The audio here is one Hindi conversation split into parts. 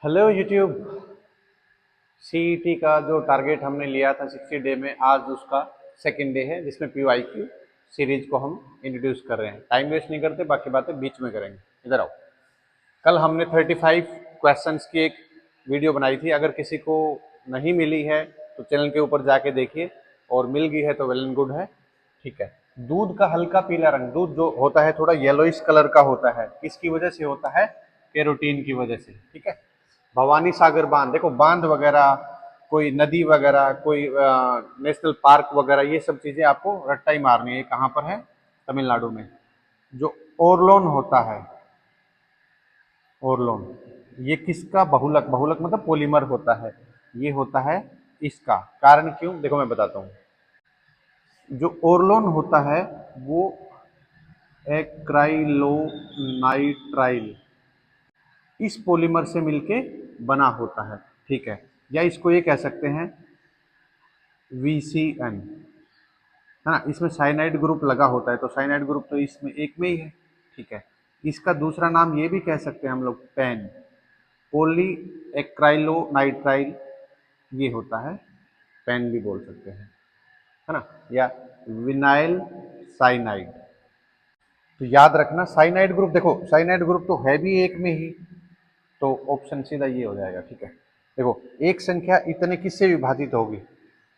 Hello YouTube. सीईटी का जो टारगेट हमने लिया था 60 डे में, आज उसका सेकंड डे है जिसमें पीवाईक्यू सीरीज को हम इंट्रोड्यूस कर रहे हैं। टाइम वेस्ट नहीं करते, बाकी बातें बीच में करेंगे। इधर आओ। कल हमने 35 क्वेश्चंस की एक वीडियो बनाई थी। अगर किसी को नहीं मिली है तो चैनल के ऊपर जाके देखिए, और मिल गई है तो वेल एंड गुड है। ठीक है। दूध का हल्का पीला रंग, दूध जो होता है थोड़ा येलोइश कलर का होता है, किसकी वजह से होता है? कैरोटीन की वजह से। ठीक है। भवानी सागर बांध, देखो बांध वगैरह, कोई नदी वगैरह, कोई नेशनल पार्क वगैरह, ये सब चीजें आपको रट्टा ही मारनी है। कहाँ पर है? तमिलनाडु में। जो ओरलोन होता है, ओरलोन, ये किसका बहुलक, बहुलक मतलब पॉलीमर होता है, ये होता है इसका। कारण क्यों? देखो मैं बताता हूँ। जो ओरलोन होता है वो एक्राइलोनाइट्राइल इस पॉलीमर से मिलके बना होता है। ठीक है। या इसको ये कह सकते हैं VCN, है ना। इसमें साइनाइड ग्रुप लगा होता है, तो साइनाइड ग्रुप तो इसमें एक में ही है। ठीक है। इसका दूसरा नाम ये भी कह सकते हैं हम लोग, पेन, पोली एक्राइलोनाइट्राइल, ये होता है, पेन भी बोल सकते हैं, है ना। या विनाइल साइनाइड। तो याद रखना साइनाइड ग्रुप, देखो साइनाइड ग्रुप तो है भी एक में ही, तो ऑप्शन सीधा ये हो जाएगा। ठीक है। देखो एक संख्या इतने किससे विभाजित होगी?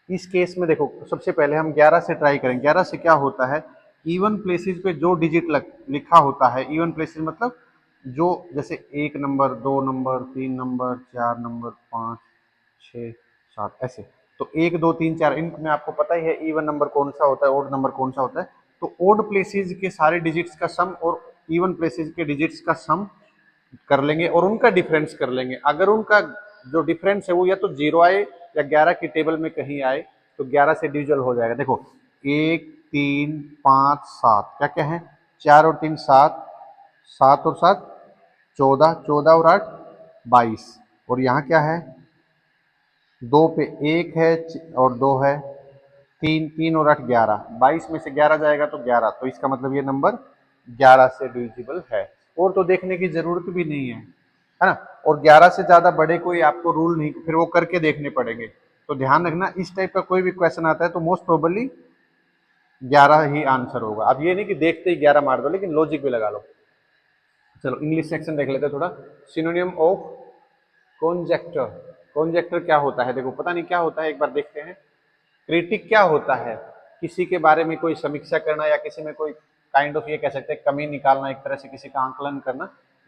इस केस में देखो सबसे पहले हम 11 से ट्राई करें। 11 से क्या होता है? इवन प्लेसेस पे जो डिजिट लिखा होता है, इवन प्लेसेस मतलब जो, जैसे 1 नंबर, 2 नंबर, 3 नंबर, 4 नंबर, 5, 6, 7, ऐसे। तो 1, 2, 3, 4, इनमें आपको पता ही है इवन नंबर कौन सा होता है, ओड नंबर कौन सा होता है। तो ओड प्लेसेस के सारे डिजिट्स का सम और इवन प्लेसेस के डिजिट्स का सम कर लेंगे और उनका डिफरेंस कर लेंगे। अगर उनका जो डिफरेंस है वो या तो 0 आए या 11 की टेबल में कहीं आए, तो 11 से डिविजल हो जाएगा। देखो 1, 3, 5, 7, क्या क्या है? 4 और 3 7, 7 और 7 14, 14 और 8 22, और यहाँ क्या है? 2 पे 1 है और 2 है, 3, 3 और 8 11, 22 में से 11 जाएगा तो 11, तो इसका मतलब ये नंबर 11 से डिविजिबल है। और तो देखने की जरूरत भी नहीं है ना। और 11 से ज्यादा बड़े कोई आपको रूल नहीं, फिर वो करके देखने पड़ेंगे। तो ध्यान रखना, इस टाइप का कोई भी क्वेश्चन आता है तो मोस्ट प्रोबेबली 11 ही आंसर होगा। अब ये नहीं कि देखते ही 11 मार दो, लेकिन लॉजिक भी लगा लो। चलो इंग्लिश सेक्शन देख लेते हैं थोड़ा। सिनोनियम ऑफ कॉन्जेक्टर। कॉन्जेक्टर क्या होता है? देखो पता नहीं क्या होता है, एक बार देखते हैं। क्रिटिक क्या होता है? किसी के बारे में कोई समीक्षा करना, या किसी में कोई काइंड ऑफ, ये कह सकते हैं कमी निकालना, एक तरह से किसी का आंकलन करना।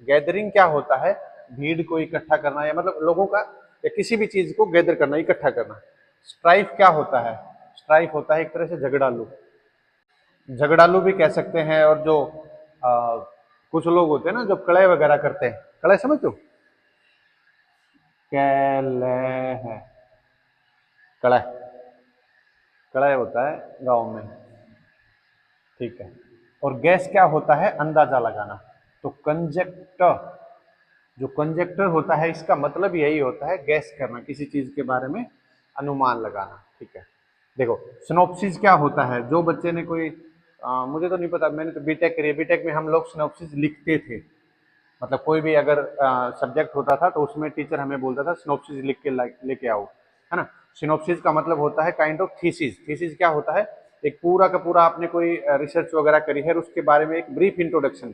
गैदरिंग क्या होता है? भीड़ को इकट्ठा करना, या मतलब लोगों का, या किसी भी चीज को गैदर करना, इकट्ठा करना। स्ट्राइफ क्या होता है? स्ट्राइफ होता है एक तरह से झगड़ालू, झगड़ालू भी कह सकते हैं। और जो आ, कुछ लोग होते हैं ना जो कड़े वगैरह करते हैं, कड़े समझते हो? कलह, कड़े, कड़े होता है गांव में। ठीक है। और गैस क्या होता है? अंदाजा लगाना। तो कंजेक्टर, जो कंजेक्टर होता है इसका मतलब यही होता है गैस करना, किसी चीज के बारे में अनुमान लगाना। ठीक है। देखो सिनॉप्सिस क्या होता है? जो बच्चे ने कोई मुझे तो नहीं पता, मैंने तो बीटेक करी है। बीटेक में हम लोग सिनॉप्सिस लिखते थे। मतलब कोई भी अगर सब्जेक्ट होता था तो उसमें टीचर हमें बोलता था सिनॉप्सिस लिख के लेके आओ, है ना। सिनॉप्सिस का मतलब होता है काइंड ऑफ थीसिस। थीसिस क्या होता है? एक पूरा का पूरा आपने कोई रिसर्च वगैरह करी है, उसके बारे में एक ब्रीफ इंट्रोडक्शन।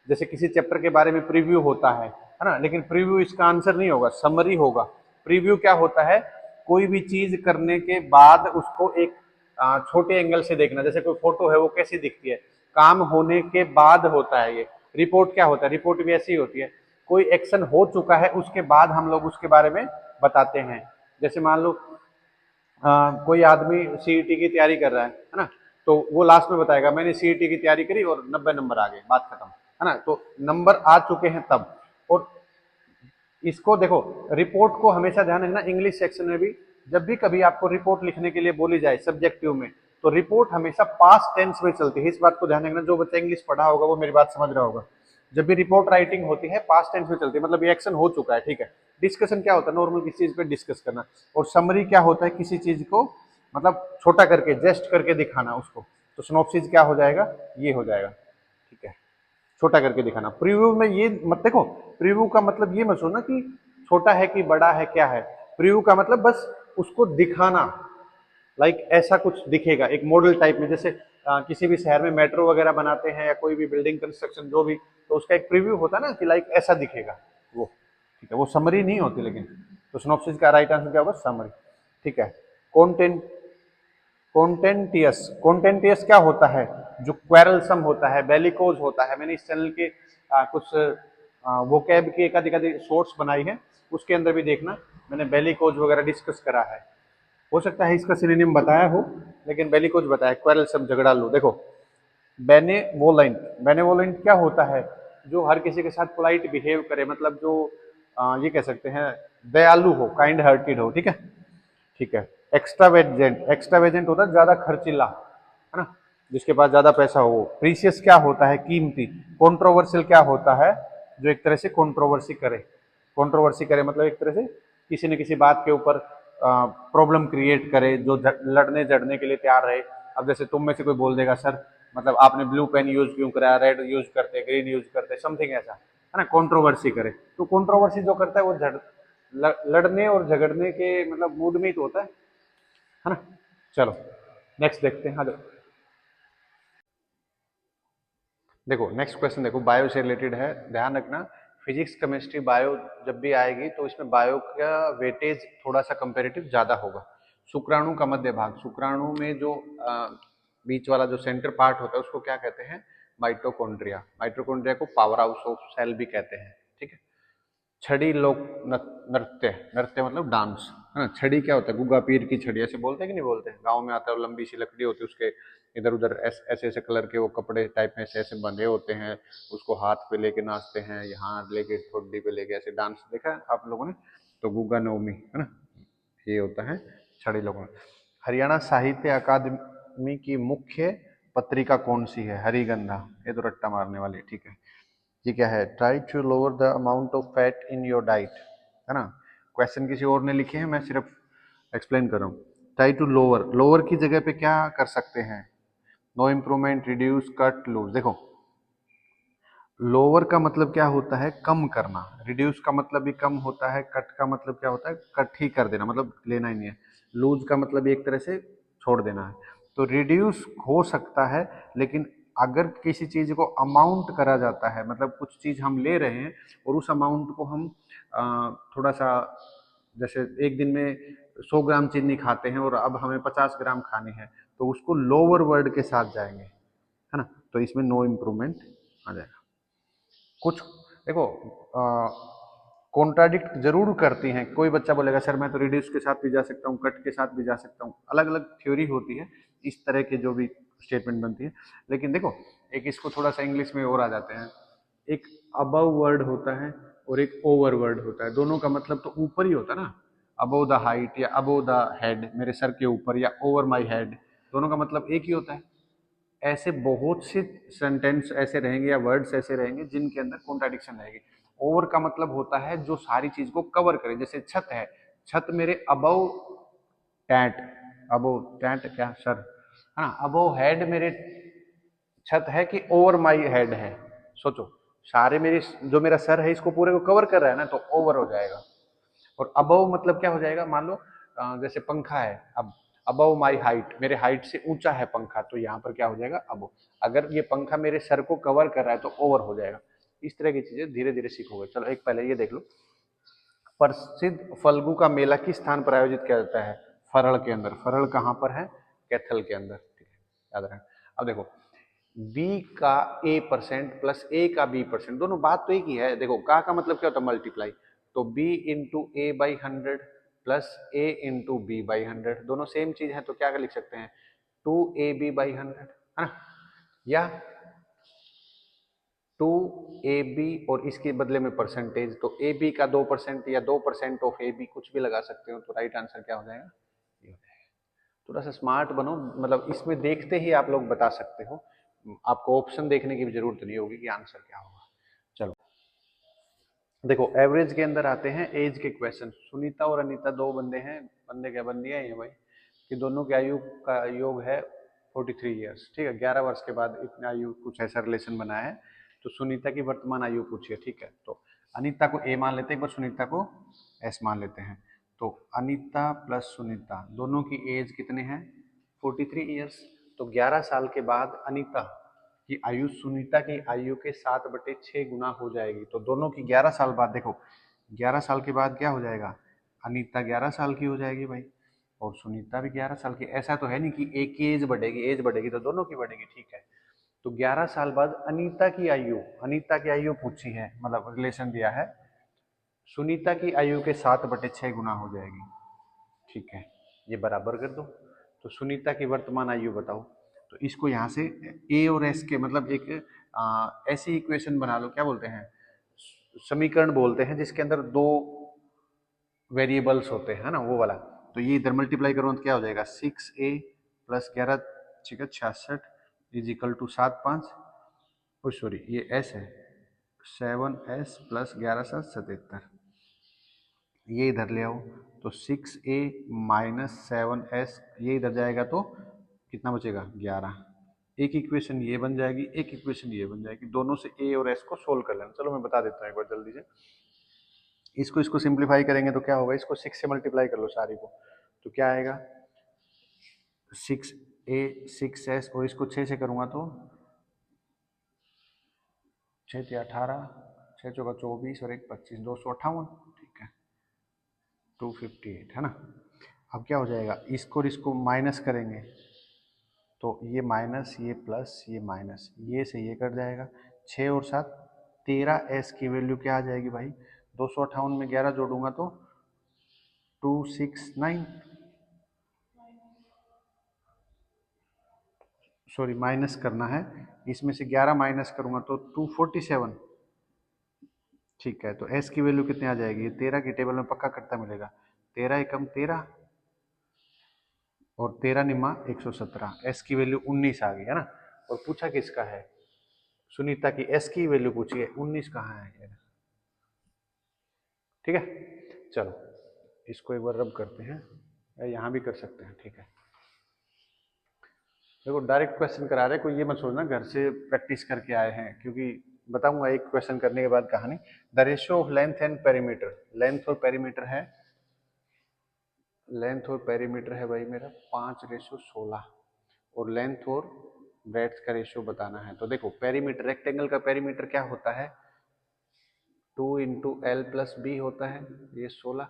जैसे किसी चैप्टर के बारे में प्रीव्यू होता है ना। लेकिन प्रीव्यू इसका आंसर नहीं होगा, समरी होगा। प्रीव्यू क्या होता है? कोई भी चीज करने के बाद उसको एक छोटे एंगल से देखना। जैसे कोई फोटो है वो कैसी दिखती है, काम होने के बाद होता है ये। रिपोर्ट क्या होता है? रिपोर्ट भी ऐसी होती है, कोई एक्शन हो चुका है उसके बाद हम लोग उसके बारे में बताते हैं। जैसे मान लो कोई आदमी सीईटी की तैयारी कर रहा है ना, तो वो लास्ट में बताएगा मैंने सीईटी की तैयारी करी और 90 नंबर आ गए, बात खत्म, है ना। तो नंबर आ चुके हैं तब। और इसको देखो, रिपोर्ट को हमेशा ध्यान रखना, इंग्लिश सेक्शन में भी जब भी कभी आपको रिपोर्ट लिखने के लिए बोली जाए सब्जेक्टिव में, तो रिपोर्ट हमेशा पास्ट टेंस में चलती है। इस बात को ध्यान रखना, जो बच्चा इंग्लिश पढ़ा होगा वो मेरी बात समझ रहा होगा। जब भी रिपोर्ट राइटिंग होती है पास्ट टेंस में चलती है, मतलब ये एक्शन हो चुका है। ठीक है। डिस्कशन क्या होता है? नॉर्मल किसी चीज पे डिस्कस करना। और समरी क्या होता है? किसी चीज को मतलब छोटा करके, जेस्ट करके दिखाना उसको। तो सिनॉप्सिस क्या हो जाएगा? ये हो जाएगा। ठीक है। छोटा करके दिखाना। प्रीव्यू में ये मत देखो, प्रीव्यू का मतलब ये मत सोचना कि छोटा है कि बड़ा है, क्या है। प्रीव्यू का मतलब बस उसको दिखाना, लाइक ऐसा कुछ दिखेगा एक मॉडल टाइप में, जैसे किसी भी शहर में मेट्रो वगैरह बनाते हैं या कोई भी बिल्डिंग कंस्ट्रक्शन जो भी, तो उसका एक प्रीव्यू होता है ना कि लाइक ऐसा दिखेगा वो, ठीक है। वो समरी नहीं होती, लेकिन तो सिनॉप्सिस का राइट आंसर क्या होगा, समरी, ठीक है। कंटेंट, कॉन्टेंटियस क्या होता है, जो क्वेरलसम होता है, बेलिकोज होता है। मैंने इस चैनल के कुछ वोकैब की एक आधी शॉर्ट्स बनाई है, उसके अंदर भी देखना, मैंने बेलिकोज वगैरह डिस्कस करा है। हो सकता है इसका सिनोनिम बताया हो, लेकिन बेलिकोज बताया, क्वेरलसम झगड़ालू। देखो बेनेवोलेंट, बेनेवोलेंट क्या होता है, जो हर किसी के साथ पोलाइट बिहेव करे, मतलब जो ये कह सकते हैं दयालु हो, काइंड हार्टेड हो, ठीक है, ठीक है। एक्स्ट्रावेजेंट, एक्स्ट्रावेजेंट होता है ज्यादा खर्चीला, है ना, जिसके पास ज्यादा पैसा हो। प्रीशियस क्या होता है, कीमती। कंट्रोवर्शियल क्या होता है, जो एक तरह से कंट्रोवर्सी करे, कंट्रोवर्सी करे मतलब एक तरह से किसी न किसी बात के ऊपर प्रॉब्लम क्रिएट करे, जो लड़ने जड़ने के लिए तैयार रहे। अब जैसे तुम में से कोई बोल देगा सर मतलब आपने ब्लू पेन यूज क्यों करा, रेड यूज करते, ग्रीन यूज करते, समथिंग ऐसा, है ना, कंट्रोवर्सी करे। तो कंट्रोवर्सी जो करता है वो लड़ने और झगड़ने के मतलब मूड में ही तो होता है ना। चलो नेक्स्ट देखते हैं। हाँ देखो नेक्स्ट क्वेश्चन, देखो बायो से रिलेटेड है, ध्यान रखना। फिजिक्स केमिस्ट्री बायो जब भी आएगी तो इसमें बायो का वेटेज थोड़ा सा कंपेरेटिव ज्यादा होगा। शुक्राणु का मध्य भाग, शुक्राणु में जो बीच वाला जो सेंटर पार्ट होता है उसको क्या कहते हैं, माइटोकॉन्ड्रिया। माइटोकॉन्ड्रिया को पावर हाउस ऑफ सेल भी कहते हैं, ठीक है। छड़ी लोक नृत्य, नृत्य मतलब डांस, है ना। छड़ी क्या होता है, गुग्गा पीर की छड़ी, ऐसे बोलते हैं कि नहीं बोलते हैं, गाँव में आता है, लंबी सी लकड़ी होती है, उसके इधर उधर ऐसे ऐसे कलर के वो कपड़े टाइप में ऐसे ऐसे बंधे होते हैं, उसको हाथ पे लेके नाचते हैं, यहाँ लेके ठोडी पे लेके ऐसे डांस देखा है आप लोगों ने। तो गुग्गा नवमी, है ना, ये होता है छड़ी लोगों में। हरियाणा साहित्य अकादमी की मुख्य पत्रिका कौन सी है, हरिगंधा, ये तो रट्टा मारने वाली, ठीक है। ये क्या है, try to lower the amount of fat in your diet, है ना। क्वेश्चन किसी और ने लिखे हैं, मैं सिर्फ एक्सप्लेन कर रहा हूँ। ट्राई टू लोअर, लोअर की जगह पे क्या कर सकते हैं, no improvement, reduce, cut, lose. देखो लोअर का मतलब क्या होता है, कम करना। रिड्यूस का मतलब भी कम होता है। कट का मतलब क्या होता है, कट ही कर देना, मतलब लेना ही नहीं है। लूज का मतलब एक तरह से छोड़ देना है। तो रिड्यूस हो सकता है, लेकिन अगर किसी चीज को अमाउंट करा जाता है, मतलब कुछ चीज हम ले रहे हैं और उस अमाउंट को हम थोड़ा सा, जैसे एक दिन में 100 ग्राम चीनी खाते हैं और अब हमें 50 ग्राम खानी है, तो उसको लोअर वर्ड के साथ जाएंगे, है ना। तो इसमें नो इम्प्रूवमेंट आ जाएगा। कुछ देखो कॉन्ट्राडिक्ट जरूर करती हैं। कोई बच्चा बोलेगा सर मैं तो रिड्यूस के साथ भी जा सकता हूँ, कट के साथ भी जा सकता हूँ, अलग अलग थ्योरी होती है इस तरह के जो भी स्टेटमेंट बनती है। लेकिन देखो एक इसको थोड़ा सा इंग्लिश में और आ जाते हैं, एक अबव वर्ड होता है और एक ओवर वर्ड होता है। दोनों का मतलब तो ऊपर ही होता है ना, अबव द हाइट या अबव द हेड, मेरे सर के ऊपर, या ओवर माई हेड, दोनों का मतलब एक ही होता है। ऐसे बहुत से सेंटेंस ऐसे रहेंगे या वर्ड्स ऐसे रहेंगे जिनके अंदर कॉन्ट्राडिक्शन रहेगी। ओवर का मतलब होता है जो सारी चीज को कवर करे, जैसे छत है, छत मेरे अबव टैंट, अबव टैंट क्या सर, है ना, अबव हेड मेरे छत है कि ओवर माई हेड है। सोचो सारे मेरी जो मेरा सर है इसको पूरे को कवर कर रहा है ना, तो ओवर हो जाएगा। और अबव मतलब क्या हो जाएगा, मान लो जैसे पंखा है, अब अबव माई हाइट, मेरे हाइट से ऊंचा है पंखा, तो यहाँ पर क्या हो जाएगा, अबव। अगर ये पंखा मेरे सर को कवर कर रहा है तो ओवर हो जाएगा। इस तरह की चीजें धीरे धीरे सीखोगे। चलो एक पहले ये देख लो, प्रसिद्ध फल्गु का मेला किस स्थान पर आयोजित किया जाता है, फरल के अंदर। फरल कहाँ पर है, कैथल के अंदर, ठीक है, याद रखना। अब देखो बी का ए परसेंट प्लस ए का बी परसेंट, दोनों बात तो एक ही है। देखो का मतलब क्या होता है, मल्टीप्लाई, तो B into A by 100 plus A into B by 100, दोनों सेम चीज है, तो क्या लिख सकते हैं, 2ab/100, है ना। या 2ab और इसके बदले में परसेंटेज, तो ए बी का 2% या 2% ऑफ ए बी, कुछ भी लगा सकते हो, तो राइट आंसर क्या हो जाएगा, ये हो जाएगा। थोड़ा सा स्मार्ट बनो, मतलब इसमें देखते ही आप लोग बता सकते हो, आपको ऑप्शन देखने की भी जरूरत नहीं होगी कि आंसर क्या होगा। चलो देखो एवरेज के अंदर आते हैं एज के क्वेश्चन। सुनीता और अनीता दो बंदे हैं, बंदे क्या बंदियां हैं भाई, कि दोनों की आयु का योग है 43 ईयर्स, ठीक है। 11 वर्ष के बाद इतने आयु कुछ ऐसा रिलेशन बना है। तो सुनीता की वर्तमान आयु पूछिए, ठीक है। तो अनीता को ए मान लेते हैं, एक बार सुनीता को एस मान लेते हैं। तो अनीता प्लस सुनीता दोनों की एज कितने हैं, 43 ईयर्स। तो 11 साल के बाद अनीता की आयु सुनीता की आयु के 7/6 गुना हो जाएगी। तो दोनों की 11 साल बाद, देखो 11 साल के बाद क्या हो जाएगा, अनीता 11 साल की हो जाएगी भाई, और सुनीता भी 11 साल की। ऐसा तो है नहीं कि एक की एज बढ़ेगी तो दोनों की बढ़ेगी, ठीक है। तो 11 साल बाद अनीता की आयु पूछी है, मतलब रिलेशन दिया है, सुनीता की आयु के 7/6 गुना हो जाएगी, ठीक है। ये बराबर कर दो। तो सुनीता की वर्तमान आयु बताओ। तो इसको यहाँ से ए और एस के, मतलब एक ऐसी इक्वेशन बना लो, क्या बोलते हैं, समीकरण बोलते हैं, जिसके अंदर दो वेरिएबल्स होते हैं ना, वो वाला। तो ये इधर मल्टीप्लाई करो तो क्या हो जाएगा, 6a plus 11 66 is equal to 7/5, sorry ये एस है, 7s प्लस 11/7 ये इधर ले आओ। तो 6a माइनस 7s ये इधर जाएगा तो कितना बचेगा, 11। एक इक्वेशन ये बन जाएगी, एक इक्वेशन ये बन जाएगी, दोनों से a और s को सोल्व कर लेना। चलो मैं बता देता हूँ एक बार जल्दी से। इसको सिंप्लीफाई करेंगे तो क्या होगा, इसको 6 से मल्टीप्लाई कर लो सारी को, तो क्या आएगा 6a 6s, और इसको 6 से करूँगा तो 6 × 18, 6 × 24 और 1 25, 258, ठीक है, 258 है ना। अब क्या हो जाएगा, इसको और इसको माइनस करेंगे तो ये माइनस, ये प्लस, ये माइनस, ये से ये कट जाएगा। 6 और 7 13s की वैल्यू क्या आ जाएगी भाई, 258 में 11 जोड़ूंगा तो 269, सॉरी माइनस करना है, इसमें से 11 माइनस करूंगा तो 247, ठीक है। तो s की वैल्यू कितनी आ जाएगी, 13 की टेबल में पक्का करता मिलेगा, 13 एकम 13 और 13 निम्मा 117, s की वैल्यू 19 आ गई है ना। और पूछा किसका है, सुनीता की s की वैल्यू पूछी है, 19 कहाँ है यार, ठीक है। चलो इसको एक बार रब करते हैं, या यहाँ भी कर सकते हैं, ठीक है। देखो डायरेक्ट क्वेश्चन करा रहे, कोई ये मत सोचना घर से प्रैक्टिस करके आए हैं, क्योंकि बताऊंगा एक क्वेश्चन करने के बाद कहानी। The ratio of length and perimeter, length और पेरीमीटर है, लेंथ और पेरीमीटर है भाई मेरा 5:16, और लेंथ और ब्रेड्थ का रेशियो बताना है। तो देखो पेरीमीटर, रेक्टेंगल का पेरीमीटर क्या होता है, 2 × l + b होता है, ये 16,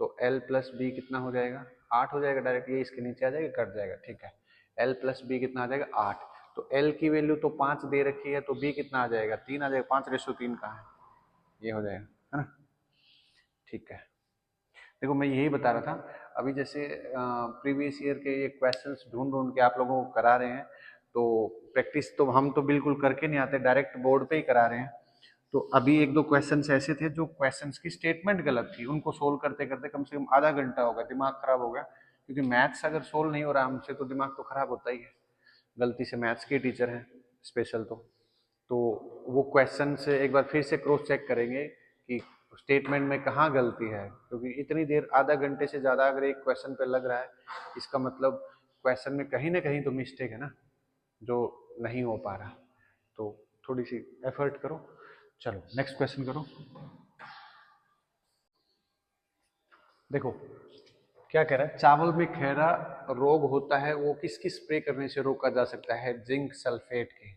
तो l + b कितना हो जाएगा, 8 हो जाएगा डायरेक्ट, ये इसके नीचे आ जाएगा, कट जाएगा, ठीक है। l + b कितना आ जाएगा, 8। तो l की वैल्यू तो 5 दे रखी है, तो b कितना आ जाएगा, 3 आ जाएगा, 5:3 कहाँ है, ये हो जाएगा, है ना, ठीक है। देखो मैं यही बता रहा था, अभी जैसे प्रीवियस ईयर के ये क्वेश्चंस ढूंढ ढूंढ के आप लोगों को करा रहे हैं, तो प्रैक्टिस तो हम तो बिल्कुल करके नहीं आते, डायरेक्ट बोर्ड पे ही करा रहे हैं। तो अभी एक दो क्वेश्चंस ऐसे थे जो क्वेश्चंस की स्टेटमेंट गलत थी, उनको सोल्व करते करते कम से कम आधा घंटा हो गया, दिमाग खराब हो गया, क्योंकि मैथ्स अगर सोल्व नहीं हो रहा हमसे तो दिमाग तो खराब होता ही है। गलती से मैथ्स के टीचर हैं स्पेशल, तो वो क्वेश्चन से एक बार फिर से क्रॉस चेक करेंगे कि स्टेटमेंट में कहाँ गलती है, क्योंकि इतनी देर आधा घंटे से ज़्यादा अगर एक क्वेश्चन पे लग रहा है, इसका मतलब क्वेश्चन में कहीं ना कहीं तो मिस्टेक है ना, जो नहीं हो पा रहा। तो थोड़ी सी एफर्ट करो। चलो नेक्स्ट क्वेश्चन करो। देखो क्या कह रहा है, चावल में खैरा रोग होता है, वो किस किस स्प्रे करने से रोका जा सकता है, जिंक सल्फेट के,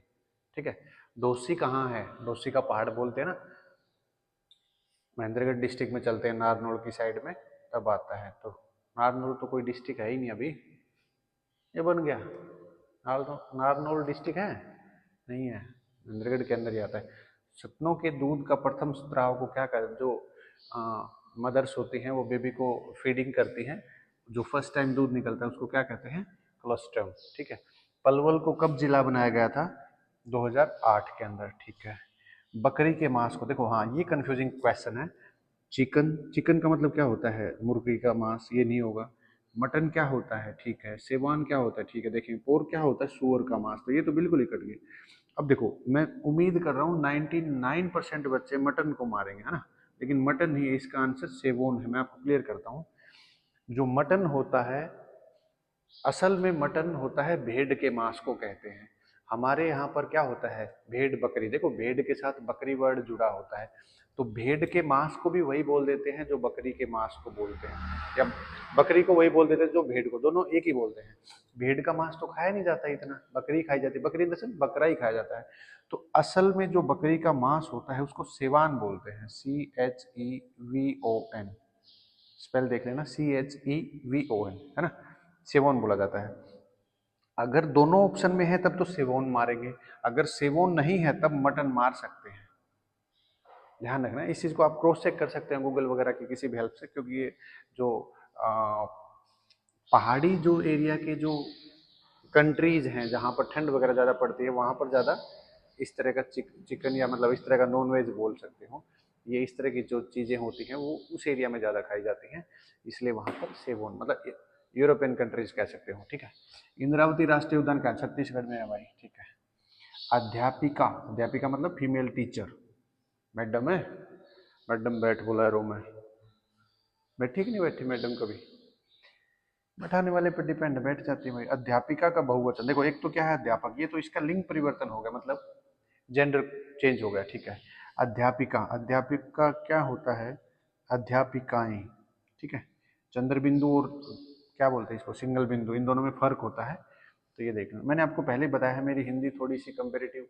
ठीक है। डोसी कहाँ है, डोसी का पहाड़ बोलते हैं ना, महेंद्रगढ़ डिस्ट्रिक्ट में चलते हैं, नारनौल की साइड में तब आता है। तो नारनौल तो कोई डिस्ट्रिक्ट है ही नहीं अभी, ये बन गया नारनौल डिस्ट्रिक्ट है नहीं है, महेंद्रगढ़ के अंदर ही आता है। सपनों के दूध का प्रथम स्त्राव को क्या कहते हैं, जो मदर्स होती हैं वो बेबी को फीडिंग करती हैं, जो फर्स्ट टाइम दूध निकलता है उसको क्या कहते हैं, कोलोस्ट्रम, ठीक है। पलवल को कब जिला बनाया गया था, 2008 के अंदर, ठीक है। बकरी के मांस को, देखो हाँ ये कंफ्यूजिंग क्वेश्चन है, चिकन, चिकन का मतलब क्या होता है, मुर्गी का मांस, ये नहीं होगा। मटन क्या होता है, ठीक है। सेवान क्या होता है, ठीक है। देखिए पोर्क क्या होता है, सुअर का मांस, तो ये तो बिल्कुल ही कट गए। अब देखो मैं उम्मीद कर रहा हूँ 99% बच्चे मटन को मारेंगे, है ना, लेकिन मटन ही इसका आंसर सेवोन है। मैं आपको क्लियर करता हूँ, जो मटन होता है असल में मटन होता है भेड़ के मांस को कहते हैं। हमारे यहाँ पर क्या होता है, भेड़ बकरी, देखो भेड़ के साथ बकरी वर्ड जुड़ा होता है, तो भेड़ के मांस को भी वही बोल देते हैं जो बकरी के मांस को बोलते हैं, या बकरी को वही बोल देते हैं जो भेड़ को, दोनों एक ही बोलते हैं। भेड़ का मांस तो खाया नहीं जाता इतना, बकरी खाई जाती है, बकरी दरअसल बकरा ही खाया जाता है। तो असल में जो बकरी का मांस होता है उसको सेवान बोलते हैं, CHEVON, स्पेल देख लेना, CHEVON, है ना, सेवोन बोला जाता है। अगर दोनों ऑप्शन में है तब तो सेवोन मारेंगे, अगर सेवोन नहीं है तब मटन मार सकते हैं। ध्यान रखना, इस चीज को आप क्रॉस चेक कर सकते हैं गूगल वगैरह की किसी भी हेल्प से, क्योंकि ये जो पहाड़ी जो एरिया के जो कंट्रीज हैं जहाँ पर ठंड वगैरह ज़्यादा पड़ती है, वहाँ पर ज़्यादा इस तरह का चिकन या मतलब इस तरह का नॉन वेज बोल सकते हो, ये इस तरह की जो चीज़ें होती हैं वो उस एरिया में ज़्यादा खाई जाती हैं, इसलिए वहाँ पर सेवोन मतलब यूरोपियन कंट्रीज कह सकते हो। ठीक है, इंद्रावती राष्ट्रीय उद्यान का छत्तीसगढ़ में है भाई। ठीक है, अध्यापिका, अध्यापिका मतलब फीमेल टीचर, मैडम है, मैडम बैठ बोला रो में, बैठी कि नहीं बैठी मैडम कभी, बैठाने वाले पर डिपेंड, बैठ जाती है भाई। अध्यापिका का बहुवचन देखो, एक तो क्या है अध्यापक, ये तो इसका लिंग परिवर्तन हो गया, मतलब जेंडर चेंज हो गया। ठीक है, अध्यापिका, अध्यापिका क्या होता है, अध्यापिकाएं। ठीक है, चंद्र बिंदु और क्या बोलते हैं इसको, सिंगल बिंदु, इन दोनों में फर्क होता है। तो ये देखना, मैंने आपको पहले बताया है मेरी हिंदी थोड़ी सी कंपेरेटिव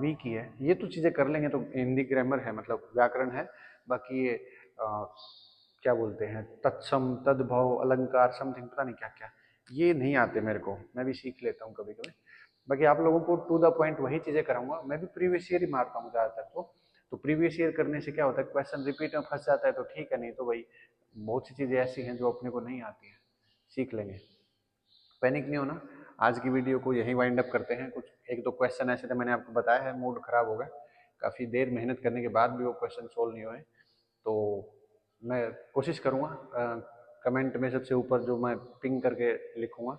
वीक ही है, ये तो चीज़ें कर लेंगे तो हिंदी ग्रामर है मतलब व्याकरण है, बाकी ये क्या बोलते हैं तत्सम तद्भव अलंकार समथिंग पता नहीं क्या क्या, ये नहीं आते मेरे को, मैं भी सीख लेता हूँ कभी कभी। बाकी आप लोगों को टू द पॉइंट वही चीज़ें कराऊंगा, मैं भी प्रीवियस ईयर ही मारता हूँ ज़्यादातर। तो प्रीवियस ईयर करने से क्या होता है, क्वेश्चन रिपीट में फंस जाता है तो ठीक है, नहीं तो भाई बहुत सी चीज़ें ऐसी हैं जो अपने को नहीं आती हैं, सीख लेंगे, पैनिक नहीं होना। आज की वीडियो को यहीं वाइंड अप करते हैं। कुछ एक दो क्वेश्चन ऐसे थे मैंने आपको बताया है, मूड खराब हो गया, काफ़ी देर मेहनत करने के बाद भी वो क्वेश्चन सोल्व नहीं हुए, तो मैं कोशिश करूँगा कमेंट में सबसे ऊपर जो मैं पिंग करके लिखूँगा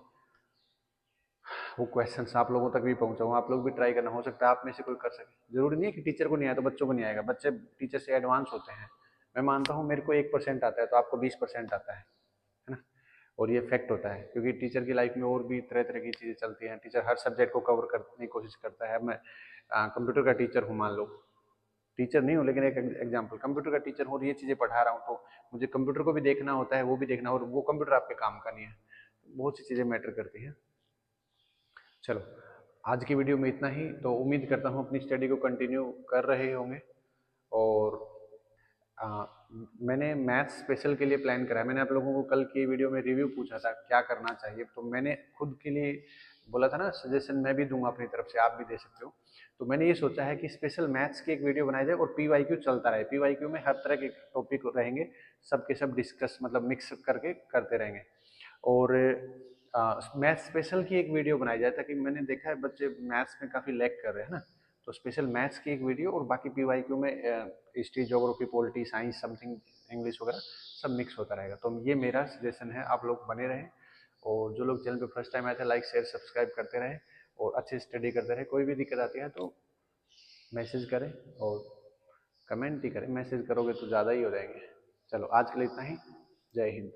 वो क्वेश्चंस आप लोगों तक भी पहुँचाऊँ, आप लोग भी ट्राई करना, हो सकता है आप में से कोई कर सके। जरूरी नहीं है कि टीचर को नहीं आया तो बच्चों को नहीं आएगा, बच्चे टीचर से एडवांस होते हैं। मैं मानता हूँ मेरे को 1% आता है तो आपको 20% आता है ना, और ये फैक्ट होता है, क्योंकि टीचर की लाइफ में और भी तरह तरह की चीज़ें चलती हैं, टीचर हर सब्जेक्ट को कवर करने की कोशिश करता है। मैं कंप्यूटर का टीचर हूँ, मान लो, टीचर नहीं हूँ लेकिन एक एग्जाम्पल, कंप्यूटर का टीचर हूँ और ये चीज़ें पढ़ा रहा हूँ, तो मुझे कंप्यूटर को भी देखना होता है, वो भी देखना, और वो कंप्यूटर आपके काम का नहीं है, बहुत सी चीज़ें मैटर करती हैं। चलो, आज की वीडियो में इतना ही, तो उम्मीद करता हूँ अपनी स्टडी को कंटिन्यू कर रहे होंगे। और आ, मैंने मैथ्स स्पेशल के लिए प्लान करा है, मैंने आप लोगों को कल की वीडियो में रिव्यू पूछा था क्या करना चाहिए, तो मैंने खुद के लिए बोला था ना, सजेशन मैं भी दूंगा अपनी तरफ से, आप भी दे सकते हो। तो मैंने ये सोचा है कि स्पेशल मैथ्स की एक वीडियो बनाई जाए और PYQ चलता रहे, PYQ में हर तरह के टॉपिक रहेंगे, सब के सब डिस्कस मतलब मिक्स करके करते रहेंगे। और मैथ्स स्पेशल की एक वीडियो बनाई जाए, ताकि मैंने देखा है बच्चे मैथ्स में काफ़ी लैग कर रहे हैं ना, तो स्पेशल मैथ्स की एक वीडियो और बाकी PYQ में history geography polity science something English वगैरह सब मिक्स होता रहेगा। तो ये मेरा सजेशन है, आप लोग बने रहें, और जो लोग चैनल पे फर्स्ट टाइम आए थे लाइक शेयर सब्सक्राइब करते रहें और अच्छे स्टडी करते रहें। कोई भी दिक्कत आती है तो मैसेज करें, और कमेंट ही करें, मैसेज करोगे तो ज़्यादा ही हो जाएंगे। चलो आज के लिए इतना ही, जय हिंद।